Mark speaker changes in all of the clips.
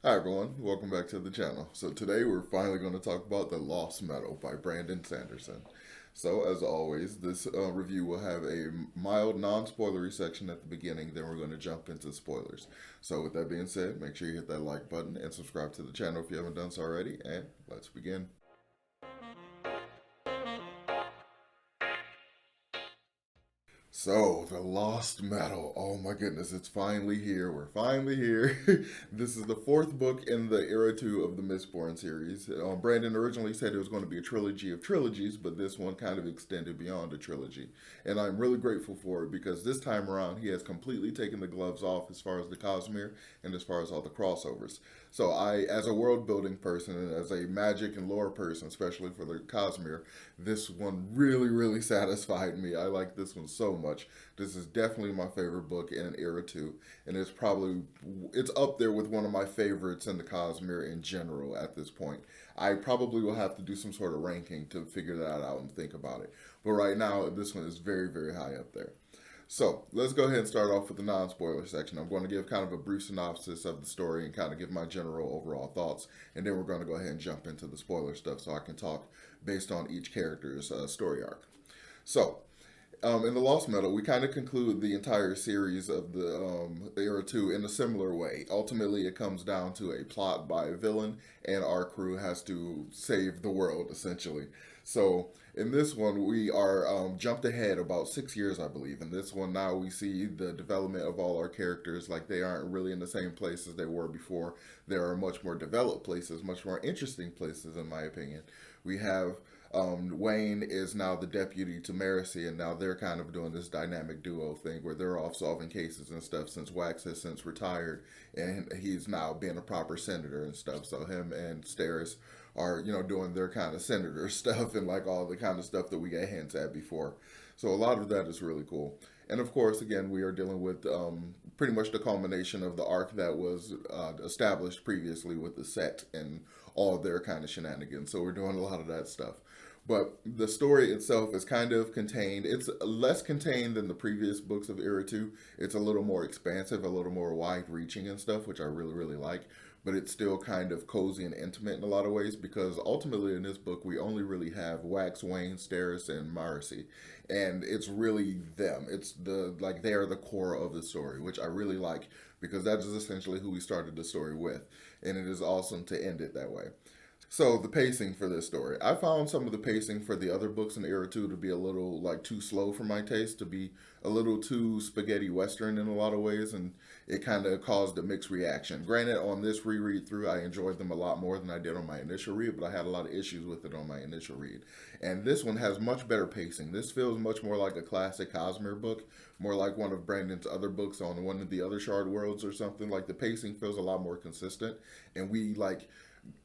Speaker 1: Hi everyone, welcome back to the channel. So today we're finally going to talk about The Lost Metal by Brandon Sanderson. So as always, this review will have a mild non-spoilery section at the beginning, then we're going to jump into spoilers. So with that being said, make sure you hit that like button and subscribe to the channel if you haven't done so already, and let's begin. So, the Lost Metal. Oh my goodness, it's finally here. We're finally here. This is the fourth book in the Era 2 of the Mistborn series. Brandon originally said it was going to be a trilogy of trilogies, but this one kind of extended beyond a trilogy. And I'm really grateful for it because this time around he has completely taken the gloves off as far as the Cosmere and as far as all the crossovers. So, as a world building person and as a magic and lore person, especially for the Cosmere, this one really satisfied me. I like this one so much. This is definitely my favorite book in Era 2, and it's up there with one of my favorites in the Cosmere in general at this point. I probably will have to do some sort of ranking to figure that out and think about it. But right now, this one is very high up there. So let's go ahead and start off with the non-spoiler section. I'm going to give kind of a brief synopsis of the story and kind of give my general overall thoughts, and then we're going to go ahead and jump into the spoiler stuff so I can talk based on each character's story arc. So, in the Lost Metal, we kind of conclude the entire series of the Era 2 in a similar way. Ultimately, it comes down to a plot by a villain, and our crew has to save the world, essentially. So, in this one, we are jumped ahead about 6 years, I believe. In this one, now we see the development of all our characters. Like, they aren't really in the same place as they were before. There are much more developed places, much more interesting places, in my opinion. We have Wayne is now the deputy to Marcy, and now they're kind of doing this dynamic duo thing where they're off solving cases and stuff since Wax has since retired, and he's now being a proper senator and stuff. So him and Steris are, doing their kind of senator stuff and like all the kind of stuff that we got hints at before. So a lot of that is really cool. And of course, again, we are dealing with pretty much the culmination of the arc that was established previously with the set and all of their kind of shenanigans. So we're doing a lot of that stuff. But the story itself is kind of contained. It's less contained than the previous books of Era 2. It's a little more expansive, a little more wide reaching and stuff, which I really like. But it's still kind of cozy and intimate in a lot of ways because ultimately in this book, we only really have Wax, Wayne, Steris, and Marcy. And it's really them. It's like they are the core of the story, which I really like because that is essentially who we started the story with. And it is awesome to end it that way. So the pacing for this story, I found some of the pacing for the other books in Era 2 to be a little like too slow for my taste, to be a little too spaghetti western in a lot of ways, and it kind of caused a mixed reaction. Granted, on this reread through, I enjoyed them a lot more than I did on my initial read, but I had a lot of issues with it on my initial read. And this one has much better pacing. This feels much more like a classic Cosmere book, more like one of Brandon's other books on one of the other Shard Worlds or something. Like the pacing feels a lot more consistent, and we like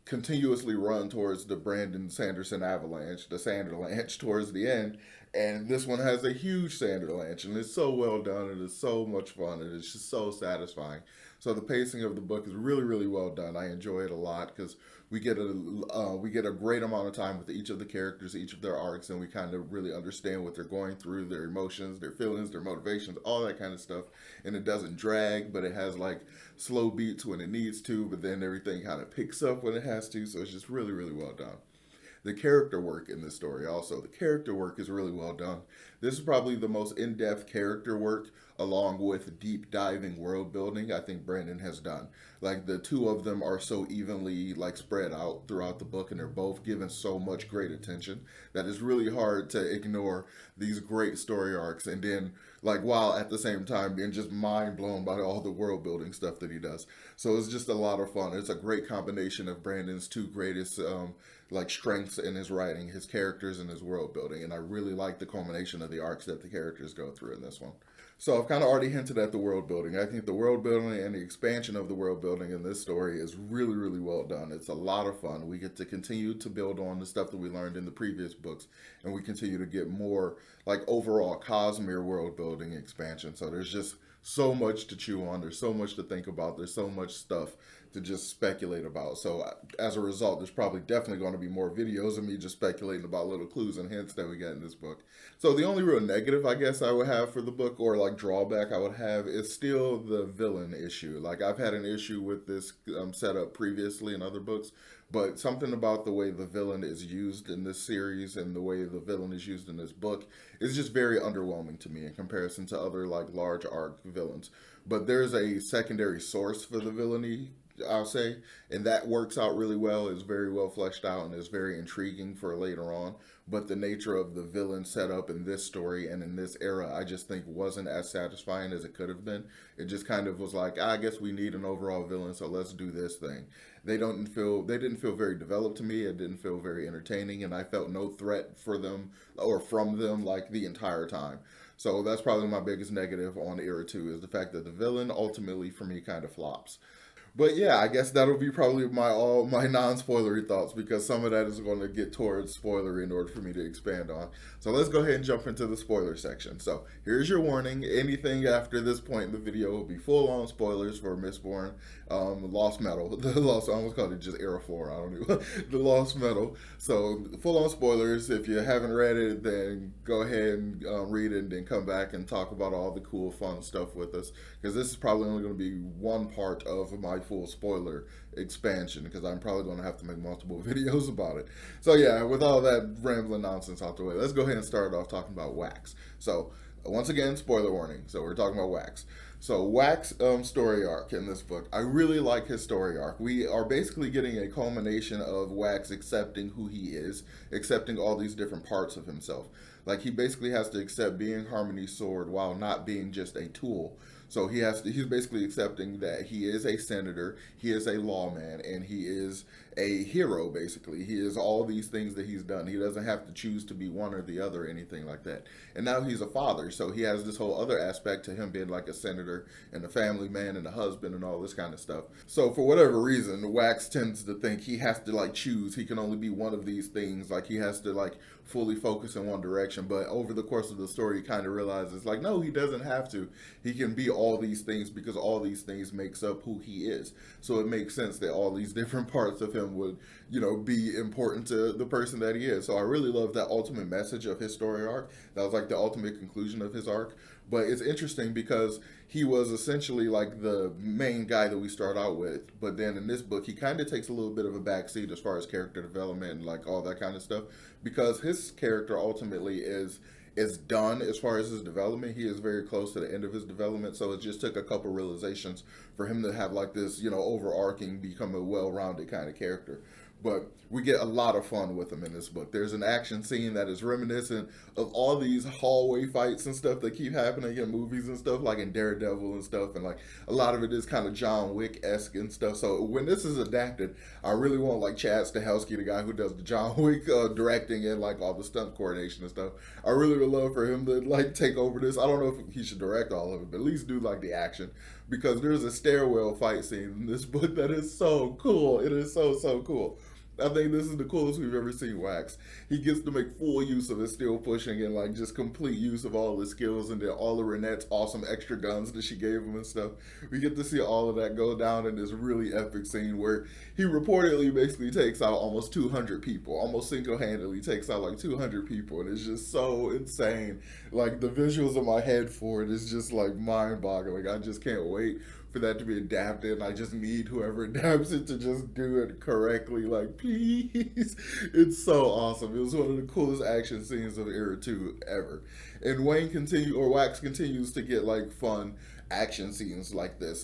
Speaker 1: continuously run towards the Brandon Sanderson avalanche, the Sanderlanche towards the end. And this one has a huge Sanderlanche, and it's so well done. It is so much fun. It is just so satisfying. So the pacing of the book is really well done. I enjoy it a lot because we get a great amount of time with each of the characters, each of their arcs, and we kind of really understand what they're going through, their emotions, their feelings, their motivations, all that kind of stuff. And it doesn't drag, but it has like slow beats when it needs to, but then everything kind of picks up when it has to. So it's just really well done. The character work in this story also, the character work is really well done. This is probably the most in-depth character work along with deep diving world building I think Brandon has done. Like the two of them are so evenly like spread out throughout the book, and they're both given so much great attention that it's really hard to ignore these great story arcs and then like while at the same time being just mind blown by all the world building stuff that he does. So it's just a lot of fun. It's a great combination of Brandon's two greatest like strengths in his writing, his characters and his world building, and I really like the culmination of the arcs that the characters go through in this one. So I've kind of already hinted at the world building. I think the world building and the expansion of the world building in this story is really well done. It's a lot of fun. We get to continue to build on the stuff that we learned in the previous books, and we continue to get more like overall Cosmere world building expansion. So there's just so much to chew on. There's so much to think about. There's so much stuff to just speculate about. So as a result, there's probably definitely going to be more videos of me just speculating about little clues and hints that we get in this book. So the only real negative I guess I would have for the book, or like drawback I would have, is still the villain issue. Like I've had an issue with this setup previously in other books, but something about the way the villain is used in this series and the way the villain is used in this book is just very underwhelming to me in comparison to other like large arc villains. But there's a secondary source for the villainy, I'll say, and that works out really well. It's very well fleshed out and is very intriguing for later on. But the nature of the villain setup in this story and in this era, I just think wasn't as satisfying as it could have been. It just kind of was like, I guess we need an overall villain, so let's do this thing. They didn't feel very developed to me. It didn't feel very entertaining, and I felt no threat for them or from them like the entire time. So that's probably my biggest negative on Era 2 is the fact that the villain ultimately for me kind of flops. But yeah, I guess that'll be probably my all my non-spoilery thoughts because some of that is going to get towards spoilery in order for me to expand on. So let's go ahead and jump into the spoiler section. So here's your warning: anything after this point in the video will be full-on spoilers for Mistborn, Lost Metal. The Lost, I almost called it just Era 4. I don't know the Lost Metal. So full-on spoilers. If you haven't read it, then go ahead and read it, and then come back and talk about all the cool, fun stuff with us. Because this is probably only going to be one part of my full spoiler expansion because I'm probably going to have to make multiple videos about it. So yeah, with all that rambling nonsense out the way, let's go ahead and start off talking about Wax. So once again, spoiler warning. So we're talking about Wax. So Wax story arc in this book. I really like his story arc. We are basically getting a culmination of Wax accepting who he is, accepting all these different parts of himself. Like he basically has to accept being Harmony's sword while not being just a tool. So he's basically accepting that he is a senator, he is a lawman, and he is a hero, basically. He is all these things that he's done. He doesn't have to choose to be one or the other or anything like that. And now he's a father, so he has this whole other aspect to him being like a senator and a family man and a husband and all this kind of stuff. So for whatever reason, Wax tends to think he has to like choose. He can only be one of these things. Like he has to like fully focus in one direction. But over the course of the story, he kind of realizes like, no, he doesn't have to. He can be all these things because all these things makes up who he is. So it makes sense that all these different parts of him would, be important to the person that he is. So I really love that ultimate message of his story arc. That was like the ultimate conclusion of his arc. But it's interesting because he was essentially like the main guy that we start out with. But then in this book, he kind of takes a little bit of a backseat as far as character development and like all that kind of stuff. Because his character ultimately is done as far as his development. He is very close to the end of his development. So it just took a couple realizations for him to have like this, overarching, become a well-rounded kind of character. But we get a lot of fun with him in this book. There's an action scene that is reminiscent of all these hallway fights and stuff that keep happening in movies and stuff, like in Daredevil and stuff. And like a lot of it is kind of John Wick-esque and stuff. So when this is adapted, I really want like Chad Stahelski, the guy who does the John Wick directing and like all the stunt coordination and stuff. I really would love for him to like take over this. I don't know if he should direct all of it, but at least do like the action. Because there's a stairwell fight scene in this book that is so cool. It is so, so cool. I think this is the coolest we've ever seen Wax. He gets to make full use of his steel pushing and like just complete use of all his skills and then all of Renette's awesome extra guns that she gave him and stuff. We get to see all of that go down in this really epic scene where he reportedly basically takes out almost 200 people, almost single-handedly takes out like 200 people, and it's just so insane. Like the visuals in my head for it is just like mind-boggling. I just can't wait for that to be adapted, and I just need whoever adapts it to just do it correctly. Like, please. It's so awesome. It was one of the coolest action scenes of Era 2 ever. And Wax continues to get like fun action scenes like this.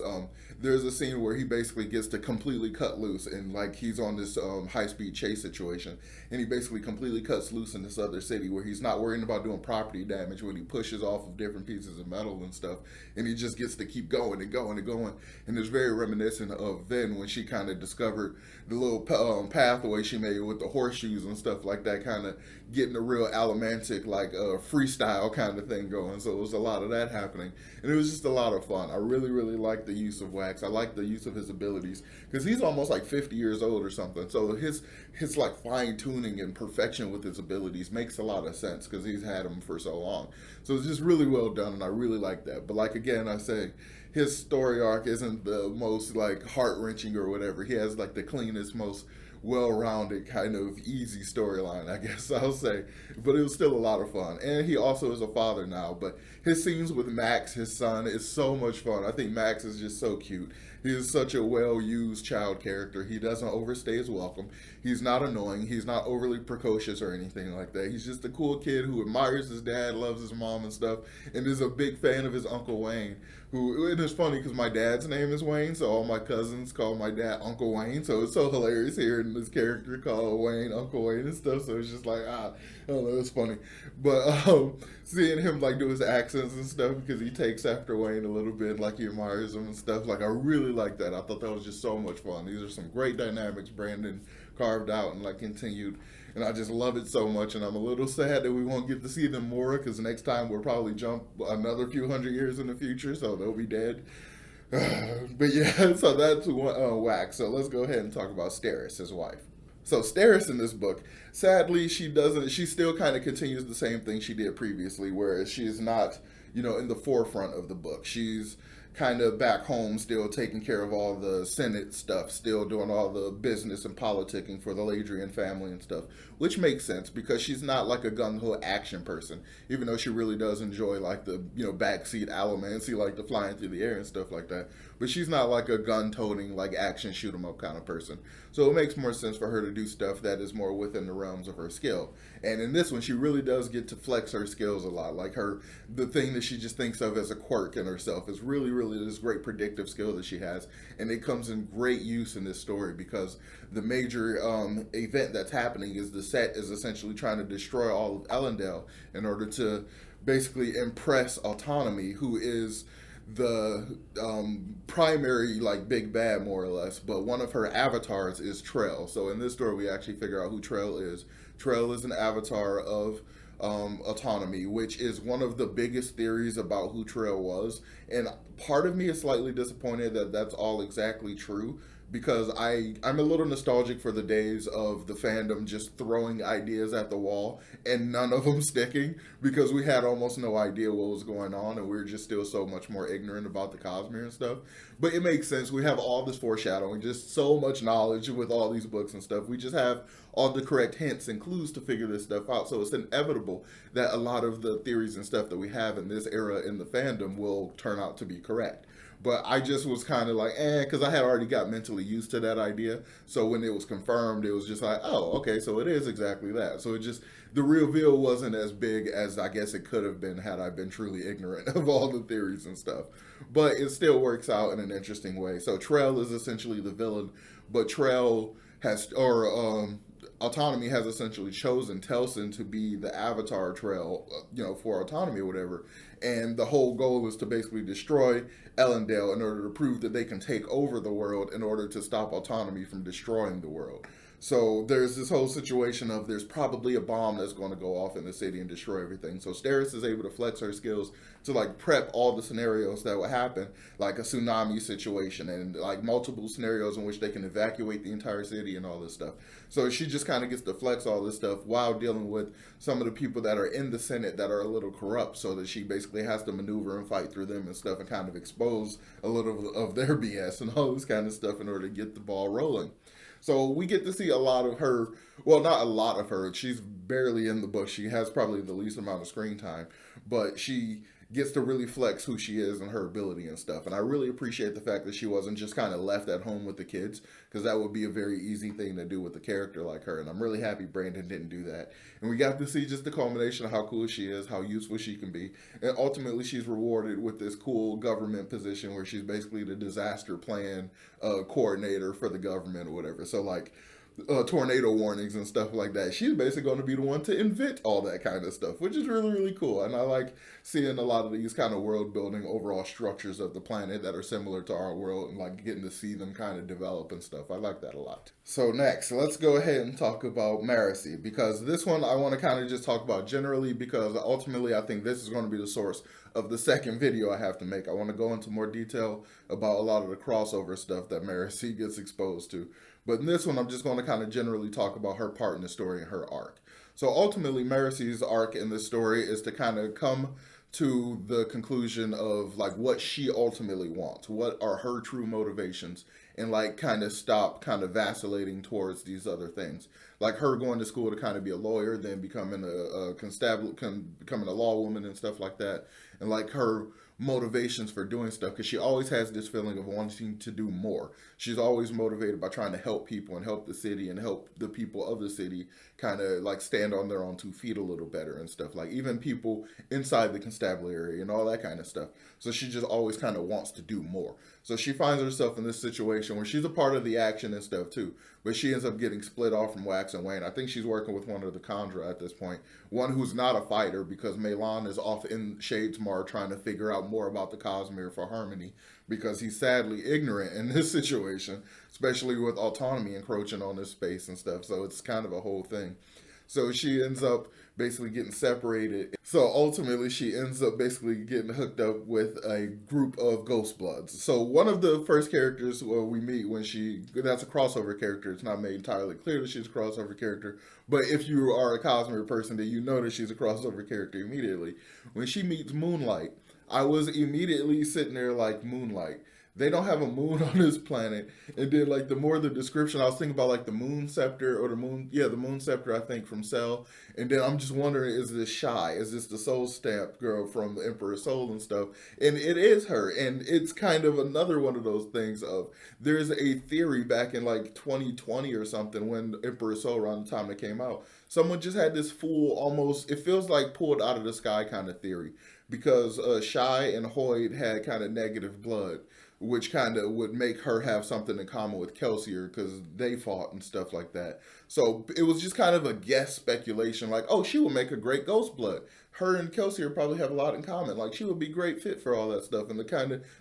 Speaker 1: There's a scene where he basically gets to completely cut loose and like he's on this high-speed chase situation, and he basically completely cuts loose in this other city where he's not worrying about doing property damage when he pushes off of different pieces of metal and stuff, and he just gets to keep going and going and going. And it's very reminiscent of then when she kind of discovered the little pathway she made with the horseshoes and stuff like that, kind of getting a real Alamantic like freestyle kind of thing going. So it was a lot of that happening, and it was just a lot of fun. I really, really like the use of Wax. I like the use of his abilities because he's almost like 50 years old or something. So his like fine tuning and perfection with his abilities makes a lot of sense because he's had them for so long. So it's just really well done, and I really like that. But like again, I say, his story arc isn't the most like heart-wrenching or whatever. He has like the cleanest, most well-rounded kind of easy storyline, I guess I'll say. But it was still a lot of fun. And he also is a father now, but his scenes with Max, his son, is so much fun. I think Max is just so cute. He is such a well-used child character. He doesn't overstay his welcome. He's not annoying. He's not overly precocious or anything like that. He's just a cool kid who admires his dad, loves his mom and stuff, and is a big fan of his Uncle Wayne. Who, and it's funny because my dad's name is Wayne, so all my cousins call my dad Uncle Wayne. So it's so hilarious hearing this character call Wayne Uncle Wayne and stuff. So it's just like, I don't know, it's funny. But seeing him like do his accents and stuff because he takes after Wayne a little bit, like he admires him and stuff. Like I really like that. I thought that was just so much fun. These are some great dynamics Brandon carved out and like continued, and I just love it so much. And I'm a little sad that we won't get to see them more because next time we'll probably jump another few hundred years in the future, so they'll be dead. But yeah, so that's Wax. So let's go ahead and talk about Steris, his wife. So Steris in this book, sadly, she doesn't. She still kind of continues the same thing she did previously, whereas she's not, in the forefront of the book. She's kind of back home, still taking care of all the Senate stuff, still doing all the business and politicking for the Ladrian family and stuff, which makes sense because she's not like a gung-ho action person, even though she really does enjoy like the, backseat allomancy, like the flying through the air and stuff like that. But she's not like a gun-toting, like action shoot 'em up kind of person. So it makes more sense for her to do stuff that is more within the realms of her skill. And in this one, she really does get to flex her skills a lot. Like the thing that she just thinks of as a quirk in herself is really, really this great predictive skill that she has. And it comes in great use in this story because the major event that's happening is the set is essentially trying to destroy all of Ellendale in order to basically impress Autonomy, who is the primary like big bad more or less, but one of her avatars is Trell. So in this story we actually figure out who Trell is. Trell is an avatar of Autonomy, which is one of the biggest theories about who Trell was, and part of me is slightly disappointed that that's all exactly true because I'm a little nostalgic for the days of the fandom just throwing ideas at the wall and none of them sticking because we had almost no idea what was going on and we were just still so much more ignorant about the Cosmere and stuff. But it makes sense. We have all this foreshadowing, just so much knowledge with all these books and stuff. We just have all the correct hints and clues to figure this stuff out. So it's inevitable that a lot of the theories and stuff that we have in this era in the fandom will turn out to be correct. But I just was kind of like, because I had already got mentally used to that idea. So when it was confirmed, it was just like, oh, okay, so it is exactly that. So the reveal wasn't as big as I guess it could have been had I been truly ignorant of all the theories and stuff. But it still works out in an interesting way. So Trell is essentially the villain, but Autonomy has essentially chosen Telson to be the avatar Trell, for Autonomy or whatever. And the whole goal is to basically destroy Ellendale in order to prove that they can take over the world in order to stop Autonomy from destroying the world. So there's this whole situation of there's probably a bomb that's going to go off in the city and destroy everything. So Steris is able to flex her skills to like prep all the scenarios that would happen, like a tsunami situation and like multiple scenarios in which they can evacuate the entire city and all this stuff. So she just kind of gets to flex all this stuff while dealing with some of the people that are in the Senate that are a little corrupt, so that she basically has to maneuver and fight through them and stuff and kind of expose a little of their BS and all this kind of stuff in order to get the ball rolling. So we get to see a lot of her. Well, not a lot of her. She's barely in the book. She has probably the least amount of screen time. But she gets to really flex who she is and her ability and stuff. And I really appreciate the fact that she wasn't just kind of left at home with the kids, because that would be a very easy thing to do with a character like her. And I'm really happy Brandon didn't do that. And we got to see just the culmination of how cool she is, how useful she can be. And ultimately, she's rewarded with this cool government position where she's basically the disaster plan coordinator for the government or whatever. So, like, tornado warnings and stuff like that. She's basically going to be the one to invent all that kind of stuff, which is really, really cool. And I like seeing a lot of these kind of world building overall structures of the planet that are similar to our world and like getting to see them kind of develop and stuff. I like that a lot. So next, let's go ahead and talk about Marasi, because this one I want to kind of just talk about generally, because ultimately I think this is going to be the source of the second video I have to make. I want to go into more detail about a lot of the crossover stuff that Marasi gets exposed to. But in this one, I'm just going to kind of generally talk about her part in the story and her arc. So ultimately, Marasi's arc in this story is to kind of come to the conclusion of like what she ultimately wants, what are her true motivations, and like kind of stop kind of vacillating towards these other things. Like her going to school to kind of be a lawyer, then becoming a constable, becoming a law woman and stuff like that, and like her motivations for doing stuff because she always has this feeling of wanting to do more. She's always motivated by trying to help people and help the city and help the people of the city kind of like stand on their own 2 feet a little better and stuff. Like even people inside the constabulary and all that kind of stuff. So she just always kind of wants to do more. So she finds herself in this situation where she's a part of the action and stuff too, but she ends up getting split off from Wax and Wayne. I think she's working with one of the Kandra at this point, one who's not a fighter because Melan is off in Shadesmar trying to figure out more about the Cosmere for Harmony because he's sadly ignorant in this situation, especially with autonomy encroaching on this space and stuff. So it's kind of a whole thing. So she ends up basically getting separated. So ultimately, she ends up basically getting hooked up with a group of Ghost Bloods. So one of the first characters we meet when that's a crossover character. It's not made entirely clear that she's a crossover character. But if you are a Cosmere person, then you know that she's a crossover character immediately. When she meets Moonlight, I was immediately sitting there like, Moonlight. They don't have a moon on this planet. And then like the more the description, I was thinking about like the moon scepter or the moon scepter, I think from Cell. And then I'm just wondering, is this Shy? Is this the soul stamp girl from the Emperor's Soul and stuff? And it is her. And it's kind of another one of those things of there's a theory back in like 2020 or something when Emperor's Soul around the time it came out. Someone just had this full almost, it feels like pulled out of the sky kind of theory because Shy and Hoyd had kind of negative blood, which kind of would make her have something in common with Kelsier because they fought and stuff like that. So it was just kind of a guess speculation, like, oh, she would make a great Ghost Blood. Her and Kelsier probably have a lot in common. Like, she would be great fit for all that stuff. And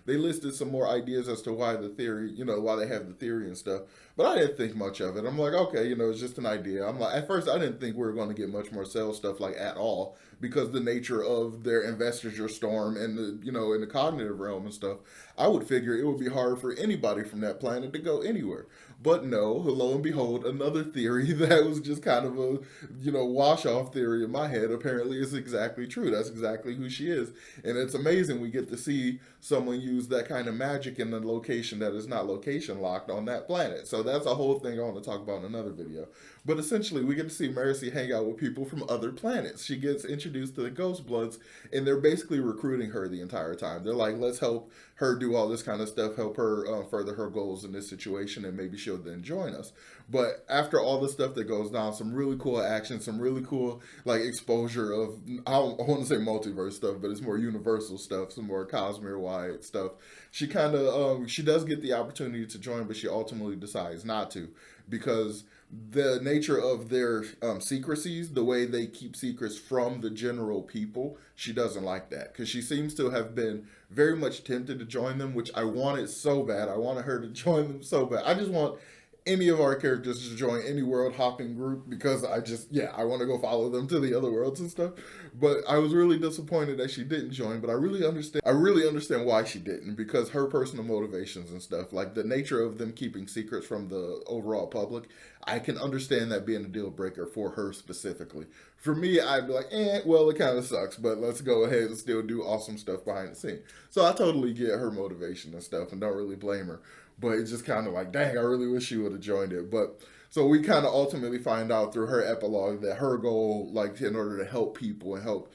Speaker 1: they listed some more ideas as to why the theory, why they have the theory and stuff. But I didn't think much of it. I'm like, okay, it's just an idea. I'm like, at first I didn't think we were going to get much more Cell stuff like at all because the nature of their investiture storm and in the cognitive realm and stuff. I would figure it would be hard for anybody from that planet to go anywhere. But no, lo and behold, another theory that was just kind of a, wash-off theory in my head apparently is exactly true. That's exactly who she is. And it's amazing we get to see someone use that kind of magic in a location that is not location locked on that planet. So that's a whole thing I want to talk about in another video. But essentially, we get to see Mercy hang out with people from other planets. She gets introduced to the Ghost Bloods, and they're basically recruiting her the entire time. They're like, let's help her do all this kind of stuff, help her further her goals in this situation, and maybe she'll then join us. But after all the stuff that goes down, some really cool action, some really cool like exposure of, I want to say multiverse stuff, but it's more universal stuff, some more Cosmere-wide stuff. She kind of, she does get the opportunity to join, but she ultimately decides not to because the nature of their secrecies, the way they keep secrets from the general people, she doesn't like that because she seems to have been very much tempted to join them, which I wanted so bad. I wanted her to join them so bad. I just want any of our characters to join any world hopping group because I want to go follow them to the other worlds and stuff. But I was really disappointed that she didn't join, but I really understand why she didn't because her personal motivations and stuff, like the nature of them keeping secrets from the overall public, I can understand that being a deal breaker for her specifically. For me, I'd be like, well, it kind of sucks, but let's go ahead and still do awesome stuff behind the scene. So I totally get her motivation and stuff and don't really blame her. But it's just kind of like, dang, I really wish she would have joined it. But so we kind of ultimately find out through her epilogue that her goal, like in order to help people and help,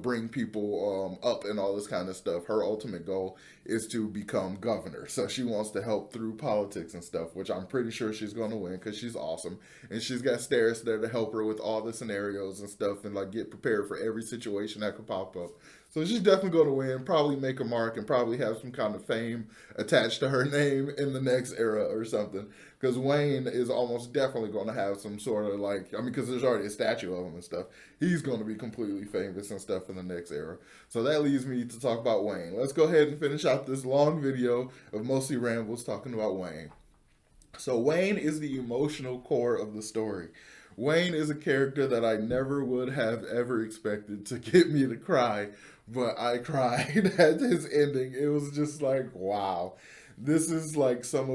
Speaker 1: bring people up and all this kind of stuff, her ultimate goal is to become governor. So she wants to help through politics and stuff, which I'm pretty sure she's going to win because she's awesome. And she's got Steris there to help her with all the scenarios and stuff and like get prepared for every situation that could pop up. So she's definitely going to win, probably make a mark, and probably have some kind of fame attached to her name in the next era or something. Because Wayne is almost definitely going to have some sort of because there's already a statue of him and stuff. He's going to be completely famous and stuff in the next era. So that leads me to talk about Wayne. Let's go ahead and finish out this long video of mostly rambles talking about Wayne. So Wayne is the emotional core of the story. Wayne is a character that I never would have ever expected to get me to cry, but I cried at his ending. It was just like, wow. This is like some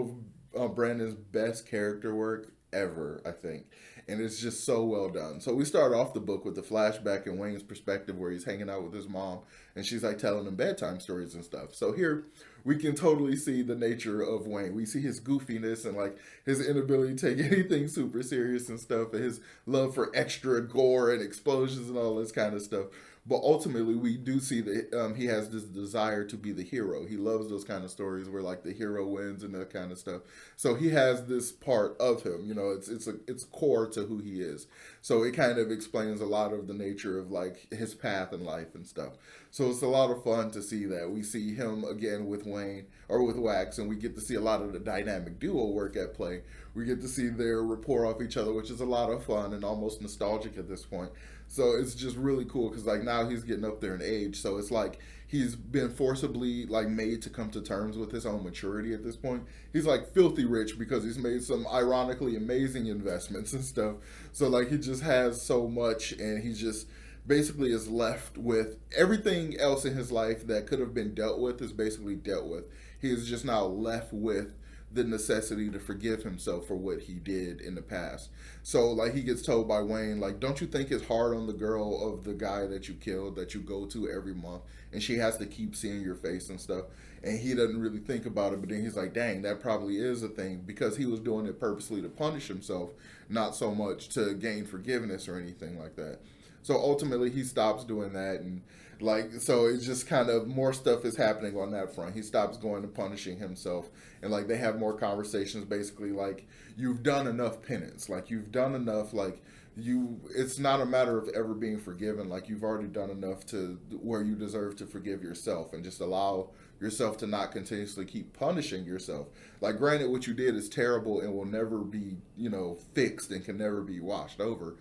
Speaker 1: of Brandon's best character work ever, I think. And it's just so well done. So we start off the book with the flashback in Wayne's perspective where he's hanging out with his mom and she's like telling him bedtime stories and stuff. So here we can totally see the nature of Wayne. We see his goofiness and like his inability to take anything super serious and stuff, and his love for extra gore and explosions and all this kind of stuff. But ultimately, we do see that he has this desire to be the hero. He loves those kind of stories where like the hero wins and that kind of stuff. So he has this part of him. You know, it's core to who he is. So it kind of explains a lot of the nature of like his path in life and stuff. So it's a lot of fun to see that. We see him again with Wayne or with Wax, and we get to see a lot of the dynamic duo work at play. We get to see their rapport off each other, which is a lot of fun and almost nostalgic at this point. So it's just really cool because like now he's getting up there in age, so it's like he's been forcibly like made to come to terms with his own maturity at this point. He's like filthy rich because he's made some ironically amazing investments and stuff. So like he just has so much, and he just basically is left with everything else in his life that could have been dealt with is basically dealt with. He is just now left with the necessity to forgive himself for what he did in the past. So like he gets told by Wayne, like, don't you think it's hard on the girl of the guy that you killed that you go to every month and she has to keep seeing your face and stuff? And he doesn't really think about it, but then he's like, dang, that probably is a thing, because he was doing it purposely to punish himself, not so much to gain forgiveness or anything like that. So ultimately he stops doing that, and like so it's just kind of more stuff is happening on that front. He stops going to punishing himself, and like they have more conversations basically like you've done enough penance, like you've done enough, like you it's not a matter of ever being forgiven, like you've already done enough to where you deserve to forgive yourself and just allow yourself to not continuously keep punishing yourself. Like granted what you did is terrible and will never be, you know, fixed and can never be washed over,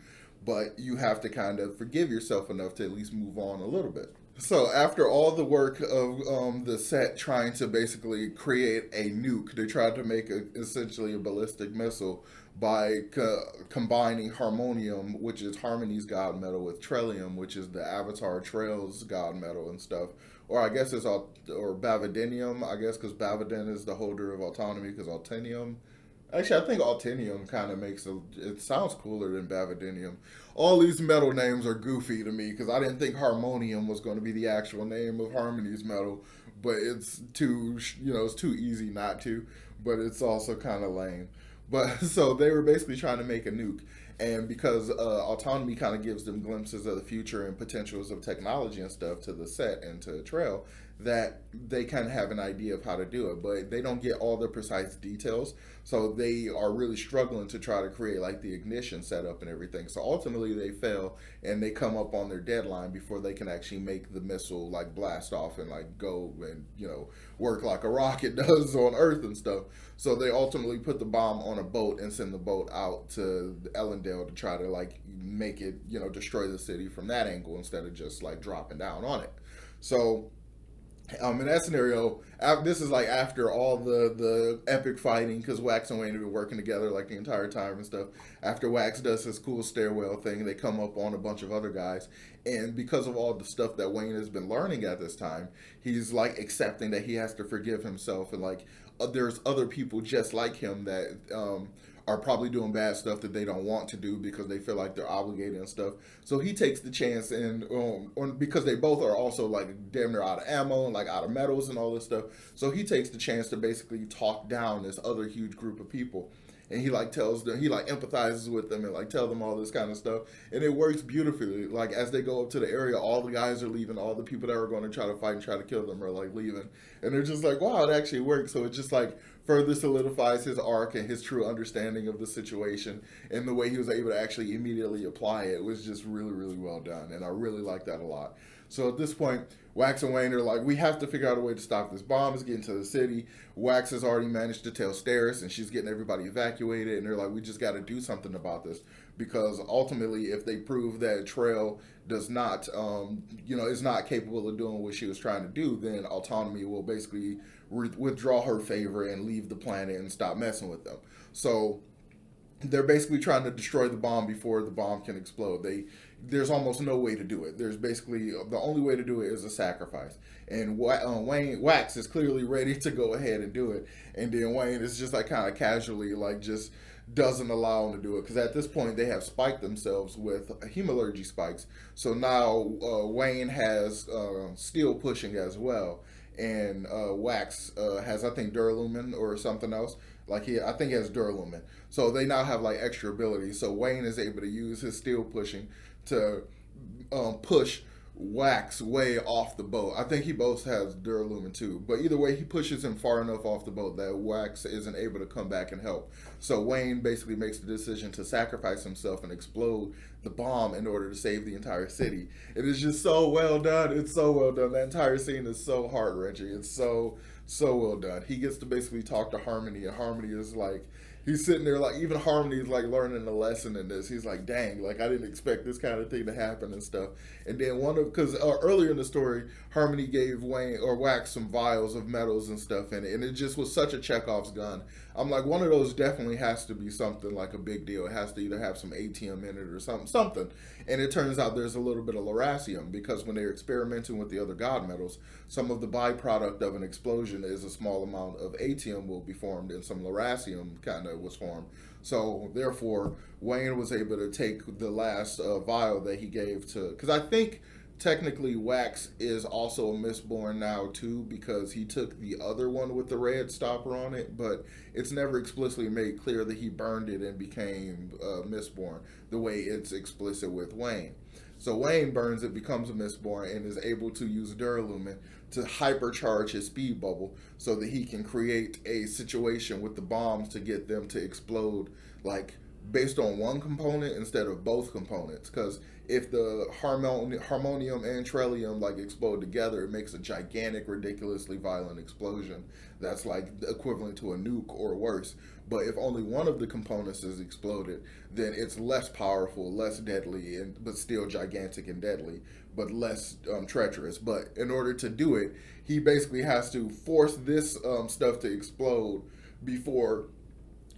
Speaker 1: but you have to kind of forgive yourself enough to at least move on a little bit. So after all the work of the set trying to basically create a nuke, they tried to make essentially a ballistic missile by combining harmonium, which is Harmony's god metal, with Trellium, which is the Avatar Trail's god metal and stuff. Or I guess it's or Bavadinium, I guess, because Bavadin is the holder of autonomy, because Altinium. Actually, I think Altinium kind of it sounds cooler than Bavadinium. All these metal names are goofy to me because I didn't think Harmonium was going to be the actual name of Harmony's metal, but it's too, you know, it's too easy not to, but it's also kind of lame. But so they were basically trying to make a nuke, and because autonomy kind of gives them glimpses of the future and potentials of technology and stuff to the set and to Trail, that they kind of have an idea of how to do it, but they don't get all the precise details. So they are really struggling to try to create like the ignition setup and everything. So ultimately they fail and they come up on their deadline before they can actually make the missile like blast off and like go and, you know, work like a rocket does on Earth and stuff. So they ultimately put the bomb on a boat and send the boat out to Ellendale to try to like make it, you know, destroy the city from that angle instead of just like dropping down on it. So in that scenario, this is like after all the epic fighting, because Wax and Wayne have been working together like the entire time and stuff. After Wax does his cool stairwell thing, they come up on a bunch of other guys, and because of all the stuff that Wayne has been learning at this time, he's like accepting that he has to forgive himself, and like there's other people just like him that are probably doing bad stuff that they don't want to do because they feel like they're obligated and stuff. So he takes the chance, and because they both are also like damn near out of ammo and like out of metals and all this stuff. So he takes the chance to basically talk down this other huge group of people. And he like tells them, he like empathizes with them and like tell them all this kind of stuff, and it works beautifully. Like as they go up to the area, all the guys are leaving, all the people that were going to try to fight and try to kill them are like leaving, and they're just like, wow, it actually works. So it just like further solidifies his arc and his true understanding of the situation, and the way he was able to actually immediately apply it was just really, really well done, and I really like that a lot. So at this point, Wax and Wayne are like, we have to figure out a way to stop this bomb. It's getting to the city. Wax has already managed to tell Steris, and she's getting everybody evacuated. And they're like, we just got to do something about this, because ultimately, if they prove that Trail does not, is not capable of doing what she was trying to do, then autonomy will basically withdraw her favor and leave the planet and stop messing with them. So they're basically trying to destroy the bomb before the bomb can explode. There's almost no way to do it. There's basically the only way to do it is a sacrifice. And Wax is clearly ready to go ahead and do it. And then Wayne is just like kind of casually like just doesn't allow him to do it because at this point they have spiked themselves with hemalurgy spikes. So now Wayne has steel pushing as well, and Wax has I think Duralumin or something else. Like I think he has Duralumin. So they now have like extra abilities. So Wayne is able to use his steel pushing to push Wax way off the boat. I think he both has Duralumin too. But either way, he pushes him far enough off the boat that Wax isn't able to come back and help. So Wayne basically makes the decision to sacrifice himself and explode the bomb in order to save the entire city. It is just so well done. It's so well done. That entire scene is so heart wrenching. It's so well done. He gets to basically talk to Harmony, and Harmony is like, he's sitting there like, even Harmony is like learning a lesson in this. He's like, dang, like I didn't expect this kind of thing to happen and stuff. And then because earlier in the story, Harmony gave Wayne or Wax some vials of metals and stuff in it, and it just was such a Chekhov's gun. I'm like, one of those definitely has to be something like a big deal. It has to either have some ATM in it or something. And it turns out there's a little bit of Lerasium because when they're experimenting with the other god metals, some of the byproduct of an explosion is a small amount of ATM will be formed and some Lerasium kind of was formed. So therefore, Wayne was able to take the last vial that he gave to, because I think technically Wax is also a Mistborn now too because he took the other one with the red stopper on it, but it's never explicitly made clear that he burned it and became Mistborn the way it's explicit with Wayne. So Wayne burns it, becomes a Mistborn, and is able to use Duralumin to hypercharge his speed bubble so that he can create a situation with the bombs to get them to explode like based on one component instead of both components. Because if the harmonium and trellium like explode together, it makes a gigantic, ridiculously violent explosion that's like equivalent to a nuke or worse. But if only one of the components is exploded, then it's less powerful, less deadly, but still gigantic and deadly, but less treacherous. But in order to do it, he basically has to force this stuff to explode before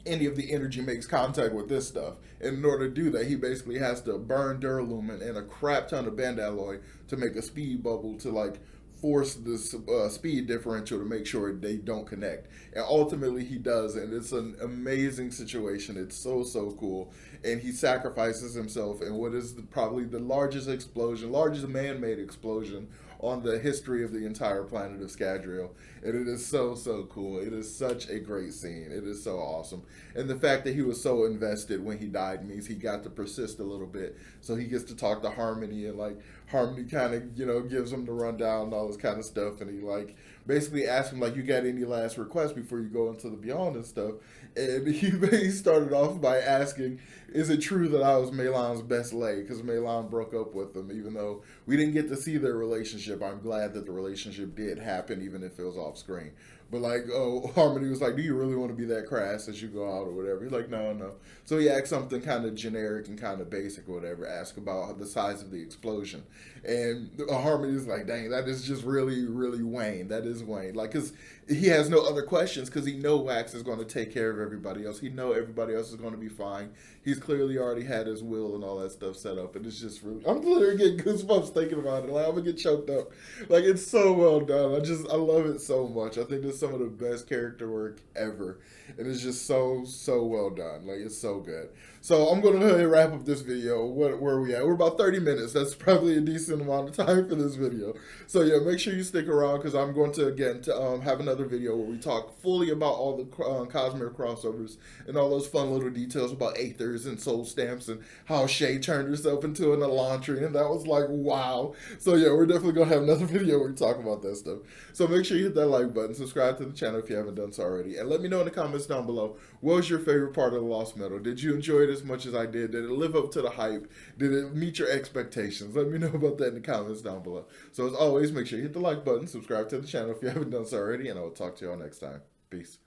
Speaker 1: any of the energy makes contact with this stuff. And in order to do that, he basically has to burn Duralumin and a crap ton of Bandalloy to make a speed bubble to like force this speed differential to make sure they don't connect. And ultimately he does, and it's an amazing situation. It's so cool. And he sacrifices himself in what is probably the largest largest man-made explosion on the history of the entire planet of Scadrial. And it is so cool. It is such a great scene. It is so awesome. And the fact that he was so invested when he died means he got to persist a little bit. So he gets to talk to Harmony, and like Harmony kind of, gives him the rundown and all this kind of stuff. And he like basically asks him like, you got any last requests before you go into the Beyond and stuff? And he started off by asking, is it true that I was Melan's best lay? Because Melan broke up with him, even though we didn't get to see their relationship. I'm glad that the relationship did happen, even if it was off screen. But like, Harmony was like, do you really want to be that crass as you go out or whatever? He's like, no. So he asked something kind of generic and kind of basic or whatever, ask about the size of the explosion. And Harmony is like, dang, that is just really Wayne. That is Wayne. Like, because he has no other questions because he know Wax is going to take care of everybody else. He know everybody else is going to be fine. He's clearly already had his will and all that stuff set up. And it's just really, I'm literally getting goosebumps thinking about it. Like, I'm going to get choked up. Like, it's so well done. I love it so much. I think this is some of the best character work ever. And it's just so well done. Like, it's so good. So I'm going to go ahead and wrap up this video. Where are we at? We're about 30 minutes. That's probably a decent amount of time for this video. So yeah, make sure you stick around because I'm going to, again, have another video where we talk fully about all the Cosmere crossovers and all those fun little details about Aethers and soul stamps and how Shay turned herself into an Elantri, and that was like, wow. So yeah, we're definitely going to have another video where we talk about that stuff. So make sure you hit that like button, subscribe to the channel if you haven't done so already, and let me know in the comments down below, what was your favorite part of the Lost Metal? Did you enjoy it as much as I did? Did it live up to the hype? Did it meet your expectations? Let me know about that in the comments down below. So as always, make sure you hit the like button, subscribe to the channel if you haven't done so already, and I will talk to y'all next time. Peace.